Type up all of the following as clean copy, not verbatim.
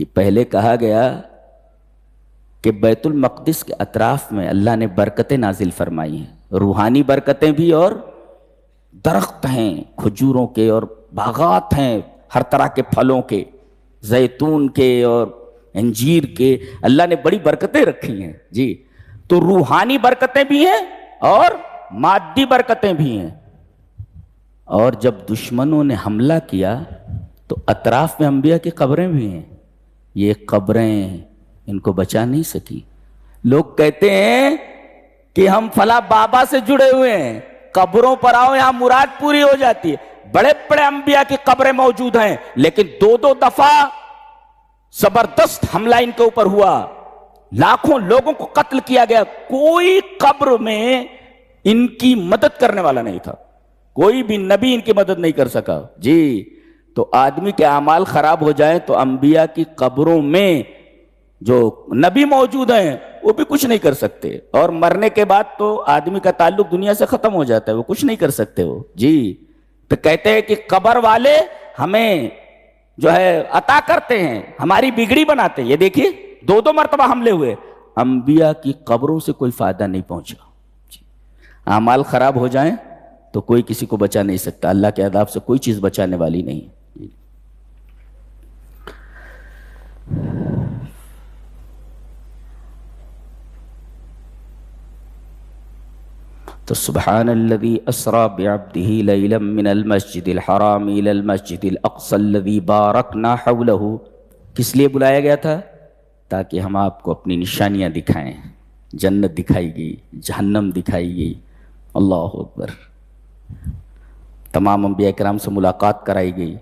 کہ پہلے کہا گیا کہ بیت المقدس کے اطراف میں اللہ نے برکتیں نازل فرمائی ہیں، روحانی برکتیں بھی، اور درخت ہیں کھجوروں کے اور باغات ہیں ہر طرح کے پھلوں کے، زیتون کے اور انجیر کے، اللہ نے بڑی برکتیں رکھی ہیں جی۔ تو روحانی برکتیں بھی ہیں اور مادی برکتیں بھی ہیں۔ اور جب دشمنوں نے حملہ کیا تو اطراف میں انبیاء کی قبریں بھی ہیں، یہ قبریں ان کو بچا نہیں سکی۔ لوگ کہتے ہیں کہ ہم فلاں بابا سے جڑے ہوئے ہیں، قبروں پر آؤ یہاں مراد پوری ہو جاتی ہے۔ بڑے بڑے انبیاء کی قبریں موجود ہیں، لیکن دو دو دفعہ زبردست حملہ ان کے اوپر ہوا، لاکھوں لوگوں کو قتل کیا گیا، کوئی قبر میں ان کی مدد کرنے والا نہیں تھا، کوئی بھی نبی ان کی مدد نہیں کر سکا جی۔ تو آدمی کے اعمال خراب ہو جائیں تو انبیاء کی قبروں میں جو نبی موجود ہیں وہ بھی کچھ نہیں کر سکتے، اور مرنے کے بعد تو آدمی کا تعلق دنیا سے ختم ہو جاتا ہے، وہ کچھ نہیں کر سکتے وہ جی۔ تو کہتے ہیں کہ قبر والے ہمیں جو ہے عطا کرتے ہیں، ہماری بگڑی بناتے ہیں۔ یہ دیکھیے دو دو مرتبہ حملے ہوئے، انبیاء کی قبروں سے کوئی فائدہ نہیں پہنچا جی۔ اعمال خراب ہو جائیں تو کوئی کسی کو بچا نہیں سکتا، اللہ کے عذاب سے کوئی چیز بچانے والی نہیں۔ تو سبحان الذی اسری بعبدہ لیلا من المسجد الحرام الی المسجد الاقصی الذی بارکنا حولہ، کس لیے بلایا گیا تھا؟ تاکہ ہم آپ کو اپنی نشانیاں دکھائیں۔ جنت دکھائی گئی، جہنم دکھائی گئی، اللہ اکبر، تمام انبیاء کرام سے ملاقات کرائی گئی،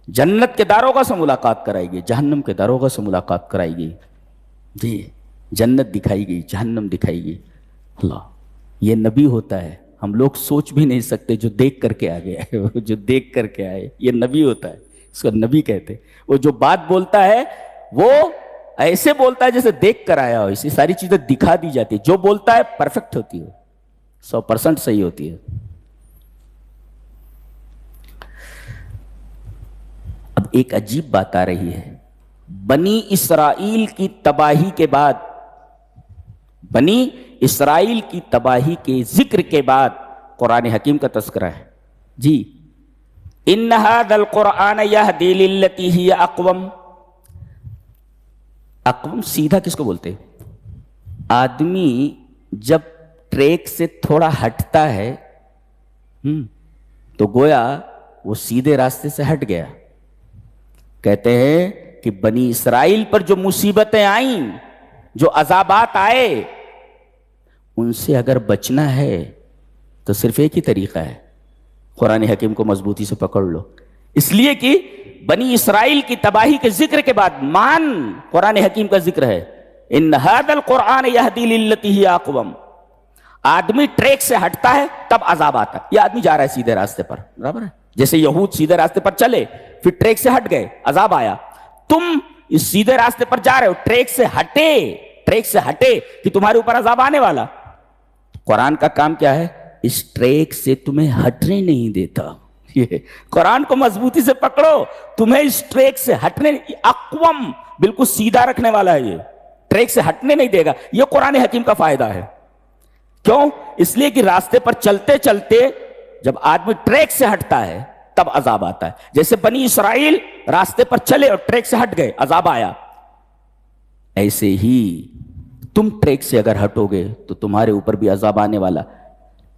جنت کے داروغہ سے ملاقات کرائی گئی، جہنم کے داروغہ سے ملاقات کرائی گئی جی۔ جنت دکھائی گئی، جہنم دکھائی گئی، اللہ، یہ نبی ہوتا ہے، ہم لوگ سوچ بھی نہیں سکتے، جو دیکھ کر کے آ گیا ہے، جو دیکھ کر کے آئے، یہ نبی ہوتا ہے، اس کو نبی کہتے ہیں۔ وہ جو بات بولتا ہے وہ ایسے بولتا ہے جیسے دیکھ کر آیا ہو، اسی ساری چیزیں دکھا دی جاتی ہے، جو بولتا ہے پرفیکٹ ہوتی ہے، 100% صحیح ہوتی ہے۔ اب ایک عجیب بات آ رہی ہے، بنی اسرائیل کی تباہی کے بعد، بنی اسرائیل کی تباہی کے ذکر کے بعد قرآن حکیم کا تذکرہ ہے جی۔ ان ھذا القرآن یہدی للتی ہی اقوم، اقوم سیدھا کس کو بولتے؟ آدمی جب ٹریک سے تھوڑا ہٹتا ہے تو گویا وہ سیدھے راستے سے ہٹ گیا۔ کہتے ہیں کہ بنی اسرائیل پر جو مصیبتیں آئیں، جو عذابات آئے، ان سے اگر بچنا ہے تو صرف ایک ہی طریقہ ہے، قرآن حکیم کو مضبوطی سے پکڑ لو۔ اس لیے کہ بنی اسرائیل کی تباہی کے ذکر کے بعد مان قرآن حکیم کا ذکر ہے، ان ھذا القرآن یہدی للتی ہی اقوم۔ آدمی ٹریک سے ہٹتا ہے تب عذاب آتا ہے، یہ آدمی جا رہا ہے سیدھے راستے پر، برابر ہے؟ جیسے یہود سیدھے راستے پر چلے، پھر ٹریک سے ہٹ گئے، عذاب آیا۔ تم اس سیدھے راستے پر جا رہے ہو، ٹریک سے ہٹے کہ تمہارے اوپر عذاب آنے والا۔ قرآن کا کام کیا ہے؟ اس ٹریک سے تمہیں ہٹنے نہیں دیتا، یہ قرآن کو مضبوطی سے پکڑو، تمہیں اس ٹریک سے ہٹنے، اقوم بالکل سیدھا رکھنے والا ہے، یہ ٹریک سے ہٹنے نہیں دے گا۔ یہ قرآن حکیم کا فائدہ ہے۔ کیوں؟ اس لیے کہ راستے پر چلتے چلتے جب آدمی ٹریک سے ہٹتا ہے تب عذاب آتا ہے۔ جیسے بنی اسرائیل راستے پر چلے اور ٹریک سے ہٹ گئے، عذاب آیا، ایسے ہی تم ٹریک سے اگر ہٹو گے تو تمہارے اوپر بھی عذاب آنے والا۔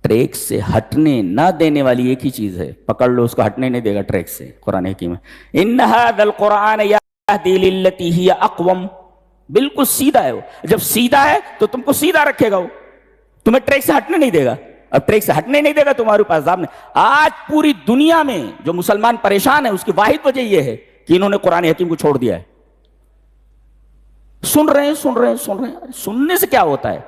ٹریک سے ہٹنے نہ دینے والی ایک ہی چیز ہے، پکڑ لو اس کو، ہٹنے نہیں دے گا ٹریک سے، قرآن حکیم ہے۔ ان ھذا القرآن یہدی للتی ہی اقوم، بالکل سیدھا ہے وہ، جب سیدھا ہے تو تم کو سیدھا رکھے گا، وہ تمہیں ٹریک سے ہٹنے نہیں دے گا۔ اب ٹریک سے ہٹنے نہیں دے گا تمہارے اوپر عذاب نہیں۔ آج پوری دنیا میں جو مسلمان پریشان ہیں، اس کی واحد وجہ یہ ہے کہ انہوں نے قرآن حکیم کو چھوڑ دیا ہے۔ سن رہے ہیں، سننے سے کیا ہوتا ہے؟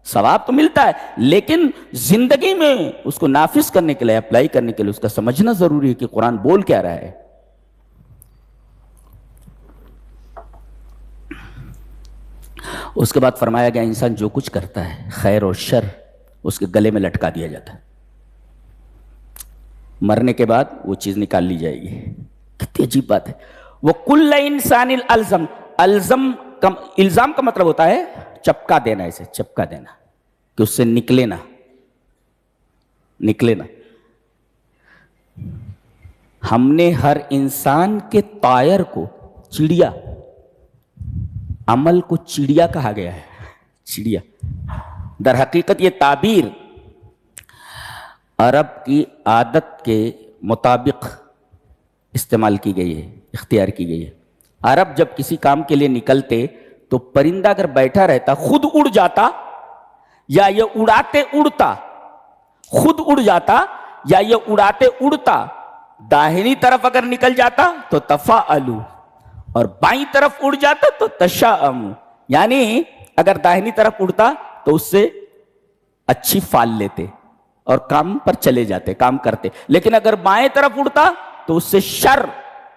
ثواب تو ملتا ہے، لیکن زندگی میں اس کو نافذ کرنے کے لیے، اپلائی کرنے کے لیے اس کا سمجھنا ضروری ہے کہ قرآن بول کیا رہا ہے۔ اس کے بعد فرمایا گیا انسان جو کچھ کرتا ہے خیر اور شر اس کے گلے میں لٹکا دیا جاتا ہے، مرنے کے بعد وہ چیز نکال لی جائے گی۔ کتنی عجیب بات ہے۔ وہ کل انسان الزم، الزام کا مطلب ہوتا ہے چپکا دینا، اسے چپکا دینا کہ اس سے نکلے نہ۔ ہم نے ہر انسان کے طائر کو، چڑیا، عمل کو چڑیا کہا گیا ہے، چڑیا۔ در حقیقت یہ تعبیر عرب کی عادت کے مطابق استعمال کی گئی ہے، اختیار کی گئی ہے۔ عرب جب کسی کام کے لیے نکلتے تو پرندہ اگر بیٹھا رہتا خود اڑ جاتا، یا یہ اڑاتے اڑتا، خود اڑ جاتا یا یہ اڑاتے اڑتا۔ داہنی طرف اگر نکل جاتا تو تفاعلو، اور بائیں طرف اڑ جاتا تو تشاءم، یعنی اگر داہنی طرف اڑتا تو اس سے اچھی فال لیتے اور کام پر چلے جاتے، کام کرتے۔ لیکن اگر بائیں طرف اڑتا تو اس سے شر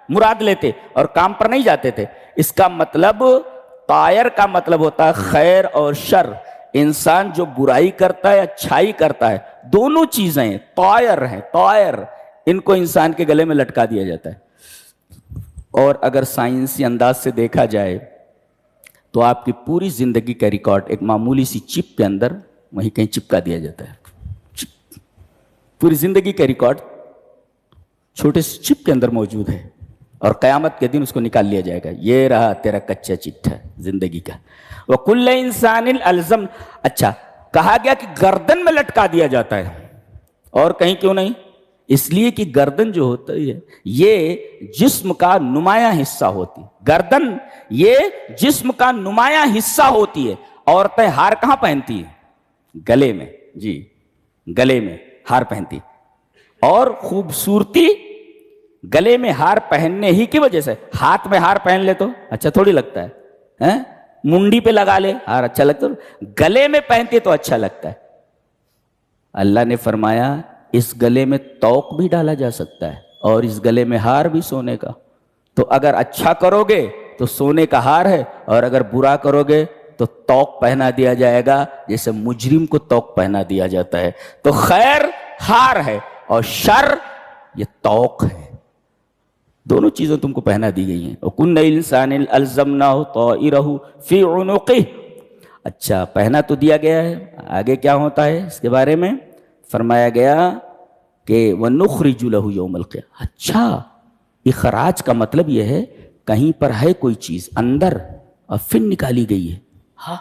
مراد لیتے اور کام پر نہیں جاتے تھے۔ اس کا مطلب، طائر کا مطلب ہوتا ہے خیر اور شر۔ انسان جو برائی کرتا ہے، اچھائی کرتا ہے، دونوں چیزیں طائر ہیں، طائر، ان کو انسان کے گلے میں لٹکا دیا جاتا ہے۔ اور اگر سائنسی انداز سے دیکھا جائے تو آپ کی پوری زندگی کا ریکارڈ ایک معمولی سی چپ کے اندر وہیں کہیں چپکا دیا جاتا ہے۔ پوری زندگی کا ریکارڈ چھوٹے سے چپ کے اندر موجود ہے، اور قیامت کے دن اس کو نکال لیا جائے گا۔ یہ رہا تیرا کچا چٹھا زندگی کا۔ وَكُلَّ إِنسَانٍ الْزَمْ، اچھا کہا گیا کہ گردن میں لٹکا دیا جاتا ہے، اور کہیں کیوں نہیں؟ اس لیے کہ گردن جو ہوتی ہے یہ جسم کا نمایاں حصہ ہوتی ہے۔ گردن یہ جسم کا نمایاں حصہ ہوتی ہے۔ عورتیں ہار کہاں پہنتی ہیں؟ گلے میں، جی گلے میں ہار پہنتی، اور خوبصورتی گلے میں ہار پہننے ہی کی وجہ سے۔ ہاتھ میں ہار پہن لے تو اچھا تھوڑی لگتا ہے، منڈی پہ لگا لے ہار اچھا لگتا ہے، گلے میں پہنتے تو اچھا لگتا ہے۔ اللہ نے فرمایا اس گلے میں توق بھی ڈالا جا سکتا ہے، اور اس گلے میں ہار بھی سونے کا۔ تو اگر اچھا کرو گے تو سونے کا ہار ہے، اور اگر برا کرو گے تو توق پہنا دیا جائے گا، جیسے مجرم کو توق پہنا دیا جاتا ہے۔ تو خیر ہار ہے اور شر یہ توق ہے، دونوں چیزیں تم کو پہنا دی گئی ہیں۔ وَكُلَّ إِنسَانٍ أَلْزَمْنَاهُ طَائِرَهُ فِي عُنُقِهِ، اچھا پہنا تو دیا گیا ہے، آگے کیا ہوتا ہے اس کے بارے میں فرمایا گیا کہ وَنُخْرِجُ لَهُ يَوْمَ الْقِيَامَةِ۔ اچھا اخراج کا مطلب یہ ہے کہیں پر ہے کوئی چیز اندر اور پھر نکالی گئی ہے، ہاں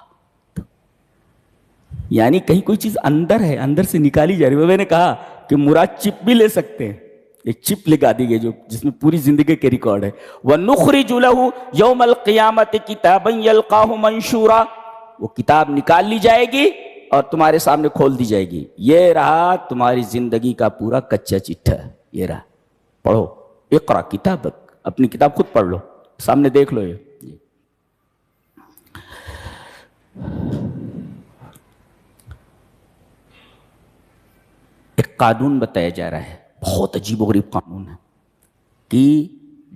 یعنی کہیں کوئی چیز اندر ہے، اندر سے نکالی جا رہی ہے۔ میں نے کہا کہ مراد چپ بھی لے سکتے ہیں، ایک چپ لگا دی گئی جس میں پوری زندگی کے ریکارڈ ہے۔ وَنُخْرِجُ لَهُ يَوْمَ الْقِيَامَةِ كِتَابًا يَلْقَاهُ مَنْشُورًا، وہ کتاب نکال لی جائے گی اور تمہارے سامنے کھول دی جائے گی۔ یہ رہا تمہاری زندگی کا پورا کچا چٹھا، یہ رہا، پڑھو، اقرا کتابک، اپنی کتاب خود پڑھ لو، سامنے دیکھ لو۔ یہ ایک قانون بتایا جا رہا ہے، بہت عجیب و غریب قانون ہے، کہ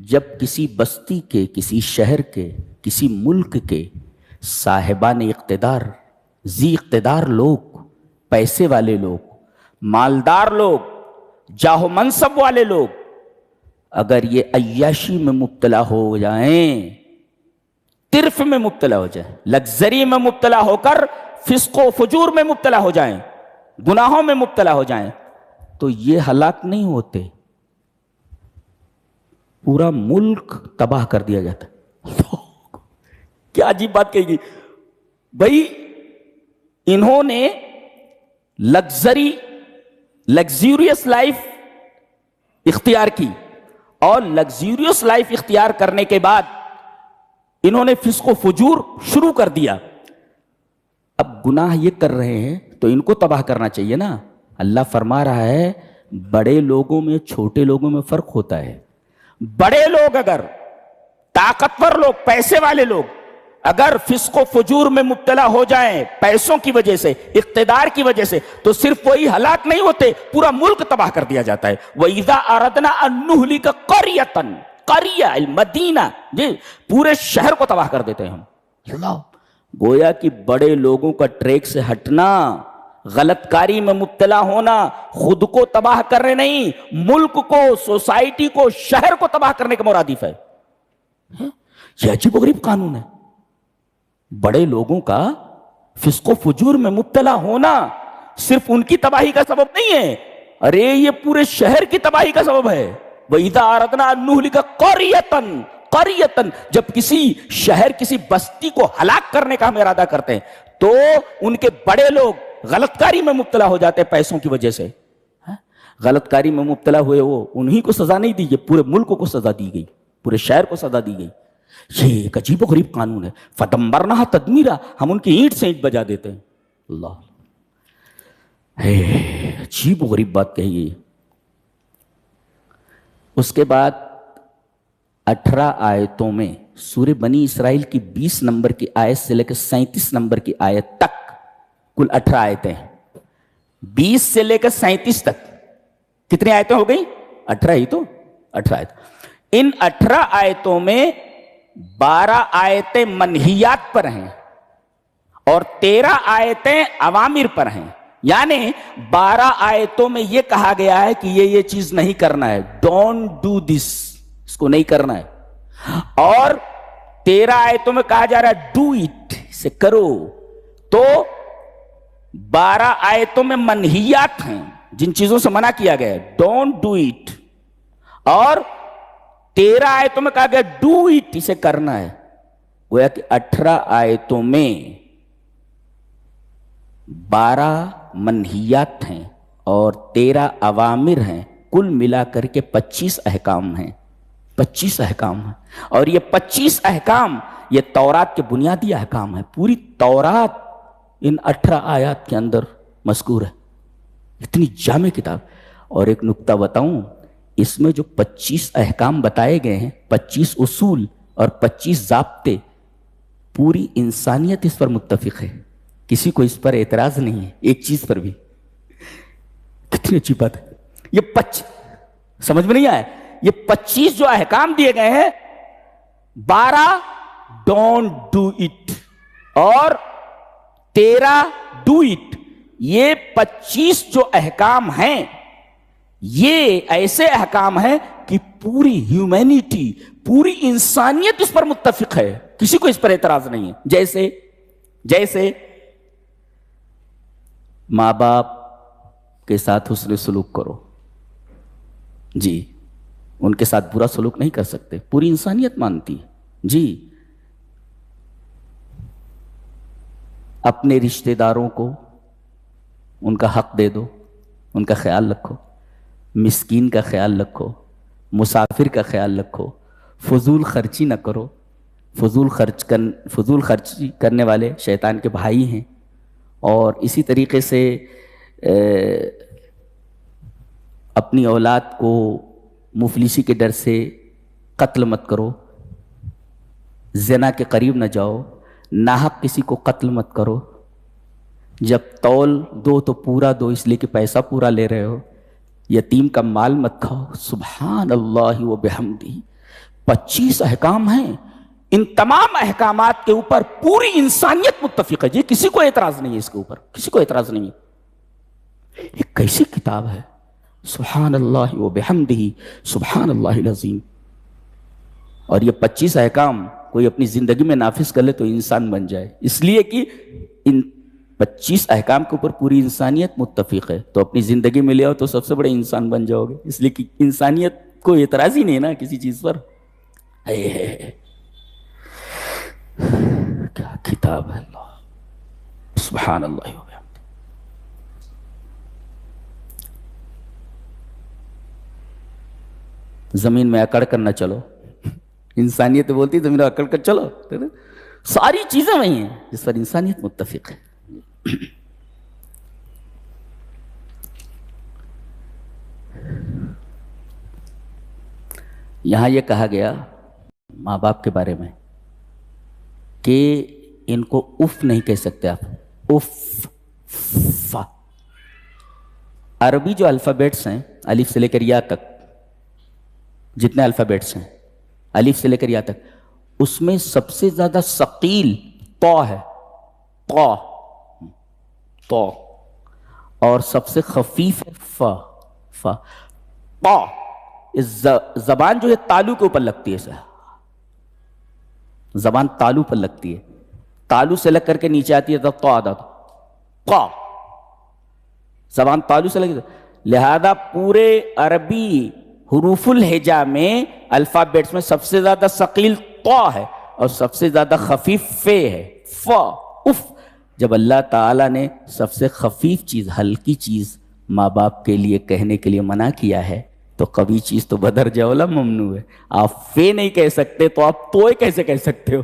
جب کسی بستی کے، کسی شہر کے، کسی ملک کے صاحبان اقتدار، ذی اقتدار لوگ، پیسے والے لوگ، مالدار لوگ، جاہ و منصب والے لوگ اگر یہ عیاشی میں مبتلا ہو جائیں، طرف میں مبتلا ہو جائیں، لگژری میں مبتلا ہو کر فسق و فجور میں مبتلا ہو جائیں، گناہوں میں مبتلا ہو جائیں، تو یہ ہلاک نہیں ہوتے، پورا ملک تباہ کر دیا جاتا ہے۔ کیا عجیب بات کہی گئی بھائی، انہوں نے لگزریس لائف اختیار کی، اور لگزریس لائف اختیار کرنے کے بعد انہوں نے فسق و فجور شروع کر دیا۔ اب گناہ یہ کر رہے ہیں تو ان کو تباہ کرنا چاہیے نا۔ اللہ فرما رہا ہے بڑے لوگوں میں چھوٹے لوگوں میں فرق ہوتا ہے۔ بڑے لوگ اگر، طاقتور لوگ، پیسے والے لوگ اگر فسق و فجور میں مبتلا ہو جائیں پیسوں کی وجہ سے، اقتدار کی وجہ سے، تو صرف وہی ہلاک نہیں ہوتے، پورا ملک تباہ کر دیا جاتا ہے۔ وَإِذَا أَرَدْنَا أَن نُهْلِكَ قَرْيَةً، قریہ مدینہ، جی پورے شہر کو تباہ کر دیتے ہیں ہم۔ اللہ گویا کہ بڑے لوگوں کا ٹریک سے ہٹنا، غلط کاری میں مبتلا ہونا، خود کو تباہ کرنے نہیں، ملک کو، سوسائٹی کو، شہر کو تباہ کرنے کا مرادف ہے۔ یہ عجیب و غریب قانون ہے. بڑے لوگوں کا فسق و فجور میں مبتلا ہونا صرف ان کی تباہی کا سبب نہیں ہے، ارے یہ پورے شہر کی تباہی کا سبب ہے. وَإِذَا أَرَدْنَا أَن نُهْلِكَ قَرْيَةً جب کسی شہر کسی بستی کو ہلاک کرنے کا ہم ارادہ کرتے ہیں تو ان کے بڑے لوگ غلط کاری میں مبتلا ہو جاتے ہیں پیسوں کی وجہ سے. غلط کاری میں مبتلا ہوئے وہ انہی کو سزا نہیں دی گئی، پورے ملک کو سزا دی گئی، پورے شہر کو سزا دی گئی. یہ ایک عجیب و غریب قانون ہے. فَدَمَّرْنَاهَا تَدْمِيرًا ہم ان کی اینٹ سے اینٹ بجا دیتے ہیں. اللہ عجیب و غریب بات کہی. اس کے بعد 18 آیتوں میں سورہ بنی اسرائیل کی 20 نمبر کی آیت سے لے کے 37 نمبر کی آیت تک کل 18 آیتیں ہیں. 20 سے لے کر 37 تک کتنی آیتیں ہو گئی؟ 18 ہی تو 18 آیت. ان 18 آیتوں میں 12 آیتیں منہیات پر ہیں اور 13 آیتیں اوامر پر ہیں. یعنی 12 آیتوں میں یہ کہا گیا ہے کہ یہ چیز نہیں کرنا ہے، ڈونٹ ڈو دس، اس کو نہیں کرنا ہے. اور 13 آیتوں میں کہا جا رہا ہے ڈو اٹ، اسے کرو. تو 12 آیتوں میں منہیات ہیں، جن چیزوں سے منع کیا گیا ہے ڈونٹ ڈو اٹ، اور 13 آیتوں میں کہا گیا ڈو اٹ، اسے کرنا ہے. گویا کہ 18 آیتوں میں 12 منہیات ہیں اور 13 اوامر ہیں، کل ملا کر کے 25 احکام ہیں. 25 احکام ہیں اور یہ 25 احکام یہ تورات کے بنیادی احکام ہیں. پوری تورات ان 18 آیات کے اندر مذکور ہے. اتنی جامع کتاب. اور ایک نکتہ بتاؤں، اس میں جو 25 احکام بتائے گئے ہیں، 25 اصول اور 25 ضابطے، پوری انسانیت اس پر متفق ہے، کسی کو اس پر اعتراض نہیں ہے ایک چیز پر بھی. کتنی اچھی بات ہے. یہ 25 سمجھ میں نہیں آیا، یہ 25 جو احکام دیے گئے ہیں، 12 ڈونٹ ڈو اٹ اور 13 ڈو اٹ. یہ 25 جو احکام ہیں یہ ایسے احکام ہیں کہ پوری ہیومینٹی، پوری انسانیت اس پر متفق ہے، کسی کو اس پر اعتراض نہیں ہے. جیسے ماں باپ کے ساتھ حسن سلوک کرو، جی ان کے ساتھ برا سلوک نہیں کر سکتے، پوری انسانیت مانتی ہے. جی اپنے رشتہ داروں کو ان کا حق دے دو، ان کا خیال رکھو، مسکین کا خیال رکھو، مسافر کا خیال رکھو، فضول خرچی نہ کرو. فضول خرچی کرنے والے شیطان کے بھائی ہیں. اور اسی طریقے سے اپنی اولاد کو مفلسی کے ڈر سے قتل مت کرو، زنا کے قریب نہ جاؤ، ناحق کسی کو قتل مت کرو. جب تول دو تو پورا دو، اس لیے کہ پیسہ پورا لے رہے ہو. یتیم کا مال مت کھاؤ. سبحان اللہ و بحمدہ. 25 احکام ہیں. ان تمام احکامات کے اوپر پوری انسانیت متفق ہے. جی کسی کو اعتراض نہیں ہے، اس کے اوپر کسی کو اعتراض نہیں ہے. یہ کیسی کتاب ہے؟ سبحان اللہ و بحمدہ سبحان اللہ العظیم. اور یہ 25 احکام کوئی اپنی زندگی میں نافذ کر لے تو انسان بن جائے، اس لیے کہ ان 25 احکام کے اوپر پوری انسانیت متفق ہے. تو اپنی زندگی میں لے آؤ تو سب سے بڑے انسان بن جاؤ گے، اس لیے کہ انسانیت کو اعتراض ہی نہیں نا کسی چیز پر. کیا کتاب ہے اللہ. سبحان اللہ. زمین میں اکڑ کر نہ چلو. انسانیت بولتی زمین میں اکڑ کر چلو. ساری چیزیں وہی ہیں جس پر انسانیت متفق ہے. یہاں یہ کہا گیا ماں باپ کے بارے میں کہ ان کو اف نہیں کہہ سکتے آپ. اف. عربی جو الفابیٹس ہیں الف سے لے کر یا تک، جتنے الفابیٹس ہیں الف سے لے کر یا تک، اس میں سب سے زیادہ ثقیل طا ہے. طا. اور سب سے خفیف ہے فا. طا زبان جو ہے تالو کے اوپر لگتی ہے. زبان تالو پر لگتی ہے، تالو سے لگ کر کے نیچے آتی ہے تب تو آدھا قا، زبان تالو سے لگتی ہے. لہذا پورے عربی حروف الہجا میں الفابیٹس میں سب سے زیادہ ثقیل طا ہے اور سب سے زیادہ خفیف فے ہے، فا اف. جب اللہ تعالیٰ نے سب سے خفیف چیز، ہلکی چیز ماں باپ کے لیے کہنے کے لیے منع کیا ہے تو قوی چیز تو بدرجہ اولا ممنوع ہے. آپ فے نہیں کہہ سکتے تو آپ توئے کیسے کہہ سکتے ہو؟